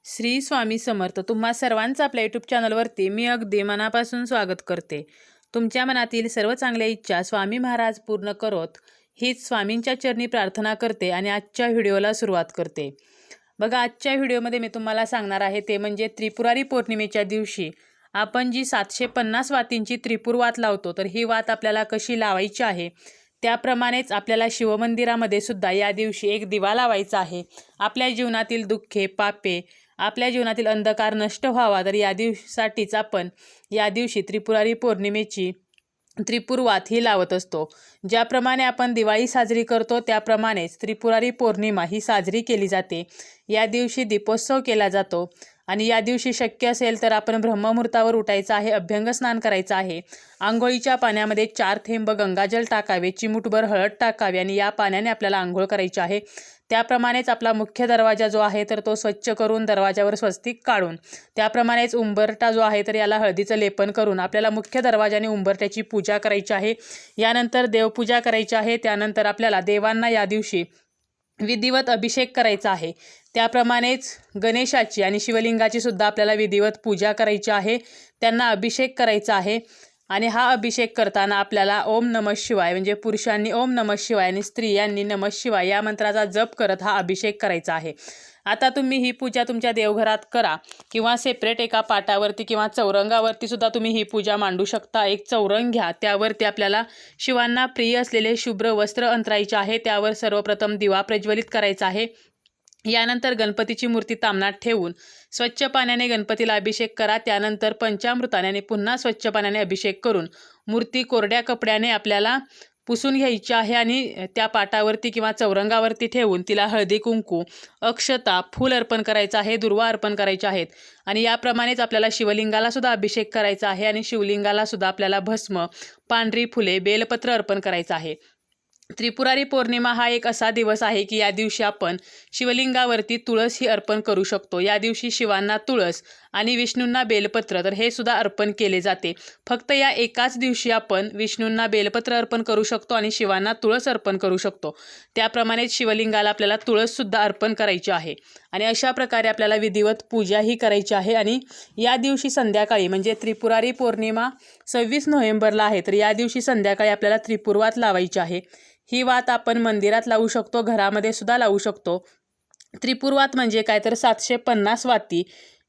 श्री स्वामी समर्थ. तुम्हा सर्वांचं आपल्या यूट्यूब चॅनलवरती मी अगदी मनापासून स्वागत करते. तुमच्या मनातील सर्व चांगल्या इच्छा स्वामी महाराज पूर्ण करोत हीच स्वामींच्या चरणी प्रार्थना करते आणि आजच्या व्हिडिओला सुरुवात करते. बघा, आजच्या व्हिडिओमध्ये मी तुम्हाला सांगणार आहे ते म्हणजे त्रिपुरारी पौर्णिमेच्या दिवशी आपण जी 750 वातींची त्रिपुर वात लावतो, तर ही वात आपल्याला कशी लावायची आहे. त्याप्रमाणेच आपल्याला शिवमंदिरामध्ये सुद्धा या दिवशी एक दिवा लावायचा आहे. आपल्या जीवनातील दुःखे, पापे, आपल्या जीवनातील अंधकार नष्ट व्हावा, तर या दिवसासाठीच आपण या दिवशी त्रिपुरारी पौर्णिमेची त्रिपुरवात ही लावत असतो. ज्याप्रमाणे आपण दिवाळी साजरी करतो त्याप्रमाणेच त्रिपुरारी पौर्णिमा ही साजरी केली जाते. या दिवशी दीपोत्सव केला जातो आणि या दिवशी शक्य असेल तर आपण ब्रह्ममुहूर्तावर उठायचं आहे, अभ्यंग स्नान करायचं आहे. आंघोळीच्या पाण्यामध्ये 4 थेंब गंगाजल टाकावे, चिमूटभर हळद टाकावी आणि या पाण्याने आपल्याला आंघोळ करायची आहे. त्याप्रमाणेच आपला मुख्य दरवाजा जो आहे तर तो स्वच्छ करून दरवाजावर स्वस्तिक काढून, त्याप्रमाणेच उंबरटा जो आहे तर याला हळदीचं लेपन करून आपल्याला मुख्य दरवाजाने उंबरट्याची पूजा करायची आहे. यानंतर देवपूजा करायची आहे. त्यानंतर आपल्याला देवांना या दिवशी विधिवत अभिषेक करायचा आहे. त्याप्रमाणेच गणेशाची आणि शिवलिंगाची सुद्धा आपल्याला विधिवत पूजा करायची आहे, त्यांना अभिषेक करायचा आहे. आणि हा अभिषेक करताना आपल्याला ओम नमः शिवाय म्हणजे पुरुषांनी ओम नमः शिवाय आणि स्त्रियांनी नमः शिवाय या मंत्राचा जप करत हा अभिषेक करायचा आहे. आता तुम्ही ही पूजा तुमच्या देवघरात करा किंवा सेपरेट एका पाटावरती किंवा चौरंगावरती सुद्धा तुम्ही ही पूजा मांडू शकता. एक चौरंग घ्या, त्यावरती आपल्याला शिवांना प्रिय असलेले शुभ्र वस्त्र अंतरायचे आहे. त्यावर सर्वप्रथम दिवा प्रज्वलित करायचा आहे. यानंतर गणपतीची मूर्ती तामणात ठेवून स्वच्छ पाण्याने गणपतीला अभिषेक करा. त्यानंतर पंचामृताने पुन्हा स्वच्छ पाण्याने अभिषेक करून मूर्ती कोरड्या कपड्याने आपल्याला पुसून घ्यायची आहे आणि त्या पाटावरती किंवा चौरंगावरती ठेवून तिला हळदी कुंकू, अक्षता, फूल अर्पण करायचं आहे, दुर्वा अर्पण करायचे आहेत. आणि याप्रमाणेच आपल्याला शिवलिंगाला सुद्धा अभिषेक करायचा आहे आणि शिवलिंगाला सुद्धा आपल्याला भस्म, पांढरी फुले, बेलपत्र अर्पण करायचं आहे. त्रिपुरारी पौर्णिमा हा एक असा दिवस आहे की या दिवशी आपण शिवलिंगावरती तुळस ही अर्पण करू शकतो. या दिवशी शिवांना तुळस आणि विष्णूंना बेलपत्र तर हे सुद्धा अर्पण केले जाते. फक्त या एकाच दिवशी आपण विष्णूंना बेलपत्र अर्पण करू शकतो आणि शिवांना तुळस अर्पण करू शकतो. त्याप्रमाणेच शिवलिंगाला आपल्याला तुळस सुद्धा अर्पण करायची आहे आणि अशा प्रकारे आपल्याला विधिवत पूजा ही करायची आहे. आणि या दिवशी संध्याकाळी म्हणजे त्रिपुरारी पौर्णिमा 26 नोव्हेंबरला आहे, तर या दिवशी संध्याकाळी आपल्याला त्रिपुरवात लावायची आहे. ही वात आपण मंदिरात लावू शकतो, घरामध्ये सुद्धा लावू शकतो. त्रिपुरवात म्हणजे काय तर 750 वाती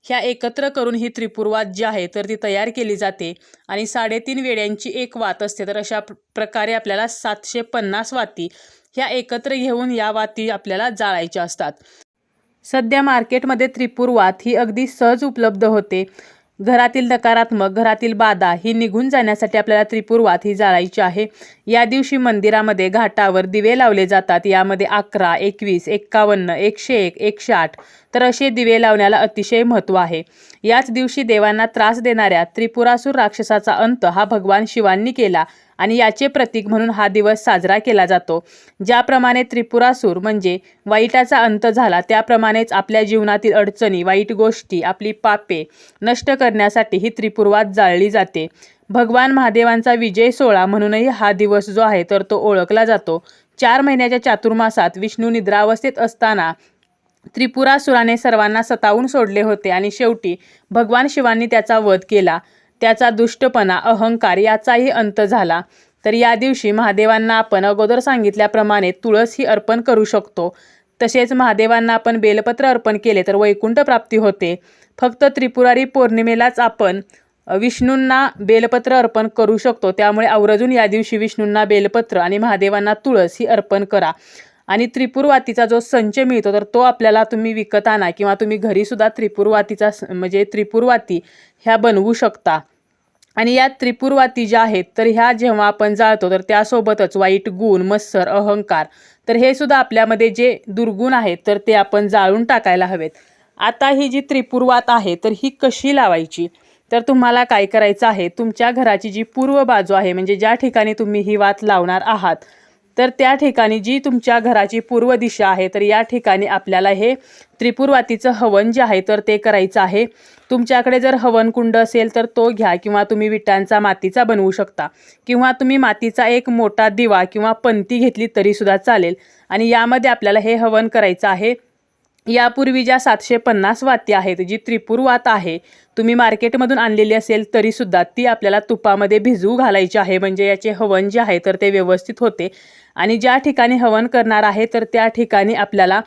ह्या एकत्र करून ही त्रिपुरवात जी आहे तर ती तयार केली जाते आणि 3.5 वेड्यांची एक वात असते. तर अशा प्रकारे आपल्याला 750 वाती ह्या एकत्र घेऊन या वाती आपल्याला जाळायच्या असतात. सध्या मार्केटमध्ये त्रिपुरवात ही अगदी सहज उपलब्ध होते. घरातील नकारात्मक, घरातील बाधा ही निघून जाण्यासाठी आपल्याला त्रिपुरवात ही जाळायची आहे. या दिवशी मंदिरामध्ये घाटावर दिवे लावले जातात. यामध्ये 11, 21, 51, 101, 108 तर असे दिवे लावण्याला अतिशय महत्त्व आहे. याच दिवशी देवांना त्रास देणाऱ्या त्रिपुरासूर राक्षसाचा अंत हा भगवान शिवांनी केला आणि याचे प्रतीक म्हणून हा दिवस साजरा केला जातो. ज्याप्रमाणे त्रिपुरासूर म्हणजे वाईटाचा अंत झाला, त्याप्रमाणेच आपल्या जीवनातील अडचणी, वाईट गोष्टी, आपली पापे नष्ट करण्यासाठी ही त्रिपुरवात जाळली जाते. भगवान महादेवांचा विजय सोहळा म्हणूनही हा दिवस जो आहे तर तो ओळखला जातो. 4 महिन्याच्या चातुर्मासात विष्णू निद्रावस्थेत असताना त्रिपुरासुराने सर्वांना सतावून सोडले होते आणि शेवटी भगवान शिवांनी त्याचा वध केला. त्याचा दुष्टपणा, अहंकार याचाही अंत झाला. तर या दिवशी महादेवांना आपण अगोदर सांगितल्याप्रमाणे तुळस ही अर्पण करू शकतो. तसेच महादेवांना आपण बेलपत्र अर्पण केले तर वैकुंठ प्राप्ती होते. फक्त त्रिपुरारी पौर्णिमेलाच आपण विष्णूंना बेलपत्र अर्पण करू शकतो. त्यामुळे आवर्जून या दिवशी विष्णूंना बेलपत्र आणि महादेवांना तुळस ही अर्पण करा. आणि त्रिपुरवातीचा जो संच मिळतो तर तो आपल्याला तुम्ही विकत आणा किंवा तुम्ही घरीसुद्धा त्रिपुरवातीचा म्हणजे त्रिपुरवाती ह्या बनवू शकता. आणि या त्रिपुरवाती ज्या आहेत तर ह्या जेव्हा आपण जाळतो तर त्यासोबतच वाईट गुण, मत्सर, अहंकार तर हे सुद्धा आपल्यामध्ये जे दुर्गुण आहेत तर ते आपण जाळून टाकायला हवेत. आता ही जी त्रिपुरवात आहे तर ही कशी लावायची, तर तुम्हाला काय करायचं आहे, तुमच्या घराची जी पूर्व बाजू आहे म्हणजे ज्या ठिकाणी तुम्ही ही वात लावणार आहात तर त्या ठिकाणी जी तुमच्या घराची पूर्व दिशा आहे तर या ठिकाणी आपल्याला हे त्रिपुरवातीचं हवन जे आहे तर ते करायचं आहे. तुमच्याकडे जर हवन कुंड असेल तर तो घ्या किंवा तुम्ही विटांचा, मातीचा बनवू शकता किंवा तुम्ही मातीचा एक मोठा दिवा किंवा पंती घेतली तरी सुद्धा चालेल. आणि यामध्ये आपल्याला हे हवन करायचं आहे. यापूर्वी ज्या 750 वाती आहेत, जी त्रिपुर वात आहे, तुम्ही मार्केटमधून आणलेली असेल तरीसुद्धा ती आपल्याला तुपामध्ये भिजवू घालायची आहे. म्हणजे याचे हवन जे आहे तर ते व्यवस्थित होते. आणि ज्या ठिकाणी हवन करणार आहे तर त्या ठिकाणी आपल्याला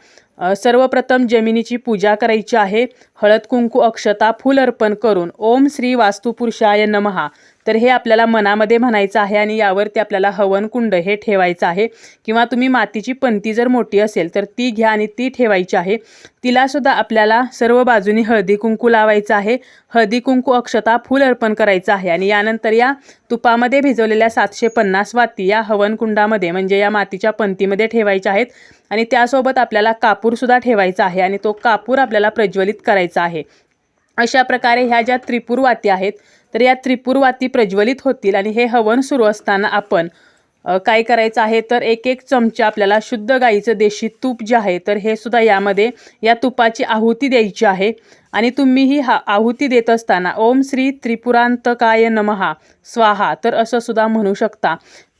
सर्वप्रथम जमिनीची पूजा करायची आहे. हळद कुंकू अक्षता फूल अर्पण करून ओम श्री वास्तुपुरुषाय नमः तर हे आपल्याला मनामध्ये म्हणायचं आहे. आणि यावरती आपल्याला हवन कुंड हे ठेवायचं आहे. किंवा तुम्ही मातीची पंती जर मोठी असेल तर ती घ्या आणि ती ठेवायची आहे. तिलासुद्धा आपल्याला सर्व बाजूनी हळदी कुंकू लावायचं आहे. हळदी कुंकू अक्षता फूल अर्पण करायचं आहे. आणि यानंतर या तुपामध्ये भिजवलेल्या 750 वाती या हवन कुंडामध्ये म्हणजे या मातीच्या पंतीमध्ये ठेवायच्या आहेत. आणि त्यासोबत आपल्याला कापूरसुद्धा ठेवायचा आहे आणि तो कापूर आपल्याला प्रज्वलित करायचा आहे. अशा प्रकारे ह्या ज्या त्रिपुर वाती आहेत तर या त्रिपुर वाती प्रज्वलित होतील. आणि हे हवन सुरू असताना आपण काय करायचं आहे तर एक एक चमचा आपल्याला शुद्ध गाईचं देशी तूप जे आहे तर हे सुद्धा यामध्ये या तुपाची आहुती द्यायची आहे. आणि तुम्ही ही आहुती देत असताना ओम श्री त्रिपुरांतकाय नमः स्वाहा तर असं सुद्धा म्हणू शकता.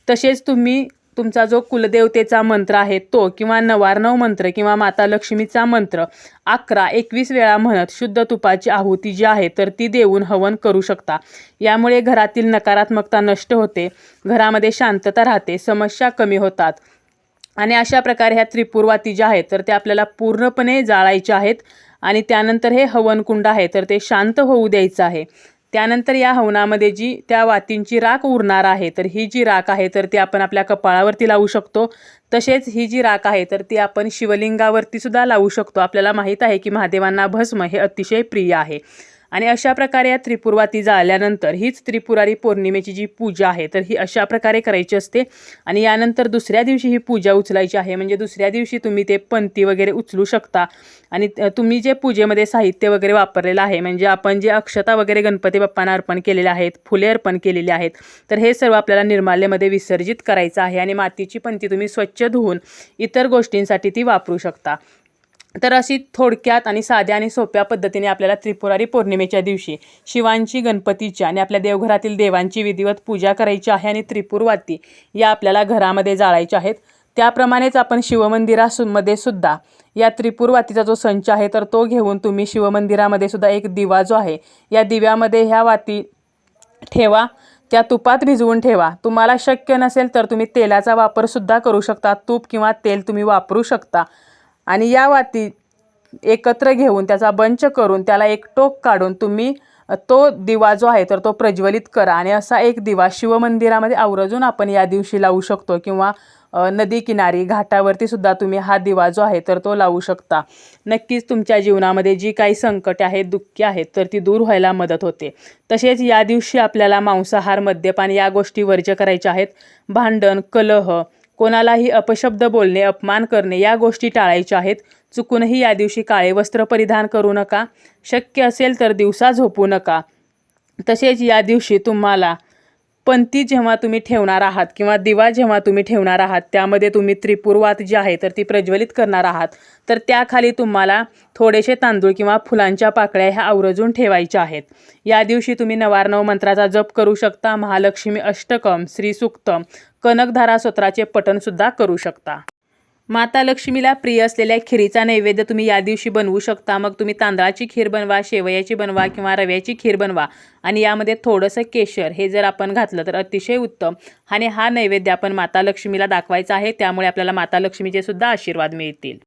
तसेच तुम्ही तुमचा जो कुलदेवतेचा मंत्र आहे तो किंवा नवार्णव मंत्र किंवा माता लक्ष्मीचा मंत्र 11-21 वेळा म्हणत शुद्ध तुपाची आहुती जी आहे तर ती देऊन हवन करू शकता. यामुळे घरातील नकारात्मकता नष्ट होते, घरामध्ये शांतता राहते, समस्या कमी होतात. आणि अशा प्रकारे ह्या त्रिपुरवाती ज्या आहेत तर त्या आपल्याला पूर्णपणे जाळायच्या आहेत. आणि त्यानंतर हे हवनकुंड आहे तर ते शांत होऊ द्यायचं आहे. त्यानंतर या हवनामध्ये जी त्या वातींची राख उरणार आहे तर ही जी राख आहे तर ती आपण आपल्या कपाळावरती लावू शकतो. तसेच ही जी राख आहे तर ती आपण शिवलिंगावरती सुद्धा लावू शकतो. आपल्याला माहीत आहे की महादेवांना भस्म हे अतिशय प्रिय आहे. आणि अशा प्रकारे या त्रिपुरवाती जाळल्यानंतर हीच त्रिपुरारी पौर्णिमेची जी पूजा आहे तर ही अशा प्रकारे करायची असते. आणि यानंतर दुसऱ्या दिवशी ही पूजा उचलायची आहे. म्हणजे दुसऱ्या दिवशी तुम्ही ते पंती वगैरे उचलू शकता. आणि तुम्ही जे पूजेमध्ये साहित्य वगैरे वापरलेलं आहे म्हणजे आपण जे अक्षता वगैरे गणपती बाप्पांना अर्पण केलेले आहेत, फुले अर्पण केलेली आहेत तर हे सर्व आपल्याला निर्माल्यमध्ये विसर्जित करायचं आहे. आणि मातीची पंती तुम्ही स्वच्छ धुवून इतर गोष्टींसाठी ती वापरू शकता. तर अशी थोडक्यात आणि साध्या आणि सोप्या पद्धतीने आपल्याला त्रिपुरारी पौर्णिमेच्या दिवशी शिवांची, गणपतीची आणि आपल्या देवघरातील देवांची विधिवत पूजा करायची आहे. आणि त्रिपुरवाती या आपल्याला घरामध्ये जाळायच्या आहेत. त्याप्रमाणेच आपण शिवमंदिरामध्ये सुद्धा या त्रिपुरवातीचा जो संच आहे तर तो घेऊन तुम्ही शिवमंदिरामध्ये सुद्धा एक दिवा जो आहे या दिव्यामध्ये ह्या वाती ठेवा, त्या तुपात भिजवून ठेवा. तुम्हाला शक्य नसेल तर तुम्ही तेलाचा वापरसुद्धा करू शकता. तूप किंवा तेल तुम्ही वापरू शकता. आणि या वाती एकत्र घेऊन त्याचा बंच करून त्याला एक टोक काढून तुम्ही तो दिवा जो आहे तर तो प्रज्वलित करा. आणि असा एक दिवा शिवमंदिरामध्ये आवर्जून आपण या दिवशी लावू शकतो. किंवा नदी किनारी घाटावरती सुद्धा तुम्ही हा दिवा जो आहे तर तो लावू शकता. नक्कीच तुमच्या जीवनामध्ये जी काही संकटे आहेत, दुःखे आहेत तर ती दूर व्हायला मदत होते. तसेच या दिवशी आपल्याला मांसाहार, मद्यपान या गोष्टी वर्ज्य करायच्या आहेत. भांडण, कलह, कोणालाही अपशब्द बोलणे, अपमान करणे या गोष्टी टाळायच्या आहेत. चुकूनही या दिवशी काळे वस्त्र परिधान करू नका. शक्य असेल तर दिवसा झोपू नका. तसेच या दिवशी तुम्हाला पंती जेव्हा तुम्ही ठेवणार आहात किंवा दिवा जेव्हा तुम्ही ठेवणार आहात त्यामध्ये तुम्ही त्रिपुरवात जी आहे तर ती प्रज्वलित करणार आहात तर त्याखाली तुम्हाला थोडेसे तांदूळ किंवा फुलांच्या पाकळ्या ह्या आवर्जून ठेवायच्या आहेत. या दिवशी तुम्ही नवार्णव मंत्राचा जप करू शकता. महालक्ष्मी अष्टकम, श्रीसूक्तम, कनकधारा स्तोत्राचे पठणसुद्धा करू शकता. माता लक्ष्मीला प्रिय असलेल्या खिरीचा नैवेद्य तुम्ही या दिवशी बनवू शकता. मग तुम्ही तांदळाची खीर बनवा, शेवयाची बनवा किंवा रव्याची खीर बनवा. आणि यामध्ये थोडंसं केशर हे जर आपण घातलं तर अतिशय उत्तम. आणि हा नैवेद्य आपण माता लक्ष्मीला दाखवायचा आहे. त्यामुळे आपल्याला माता लक्ष्मीचे सुद्धा आशीर्वाद मिळतील.